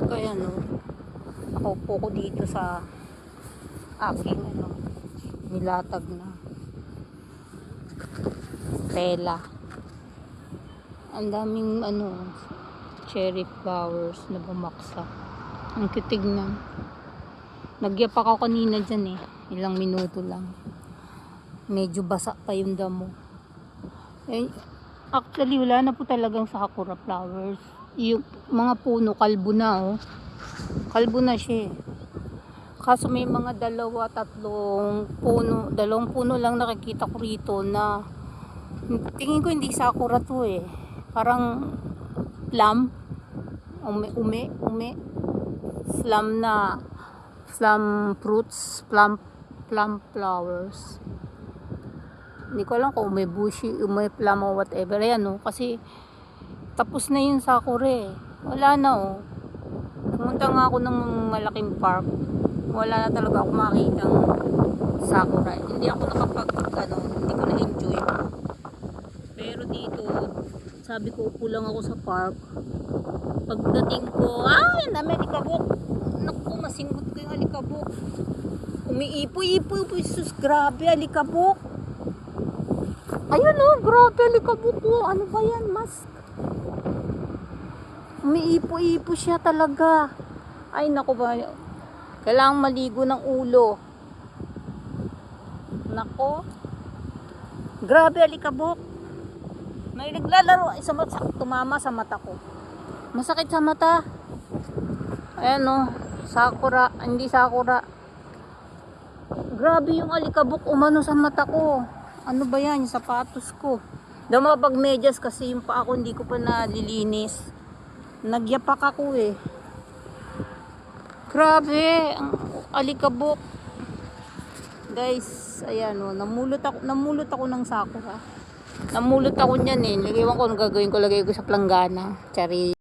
Kaya nakaupo ko dito sa aking nilatag na tela. Ang daming cherry flowers na bumaksak. Ang kitignan. Nagyapak ako kanina dyan ilang minuto lang. Medyo basa pa yung damo. Actually wala na po talagang sakura flowers. Yung mga puno kalbo na kalbo na siya kaso may mga dalawang puno lang nakikita ko rito na tingin ko hindi sakura to parang plum plum fruits, plum flowers. Hindi ko alam kung may bushy, may plum o whatever. Ayan kasi tapos na yung sakura wala na pumunta nga ako ng malaking park, wala na talaga ako makita ng sakura. Hindi ako hindi ko na-enjoy. Pero dito, sabi ko upo lang ako sa park. Pagdating ko, ang dami alikabok. Naku, masinggot ko yung alikabok. Umiipo-ipo, sus, grabe alikabok. Ayun grabe alikabok ko. Ano ba yan, mask? Umiipo-ipo siya talaga. Ay, naku ba. Kailangang maligo ng ulo. Nako. Grabe alikabok. May naglalaro. Tumama sa mata ko. Masakit sa mata. Ayan sakura. Hindi sakura. Grabe yung alikabok umano sa mata ko. Ano ba yan? Yung sapatos ko. Dama pag medyas kasi yung paa ko hindi ko pa nalilinis. Nagyapak ako Grabe ang alikabok. Guys, ayan namulot ako ng sakura. Namulot ako niyan Lagyan ko anong gagawin ko, lagay ko sa planggana. Tsari.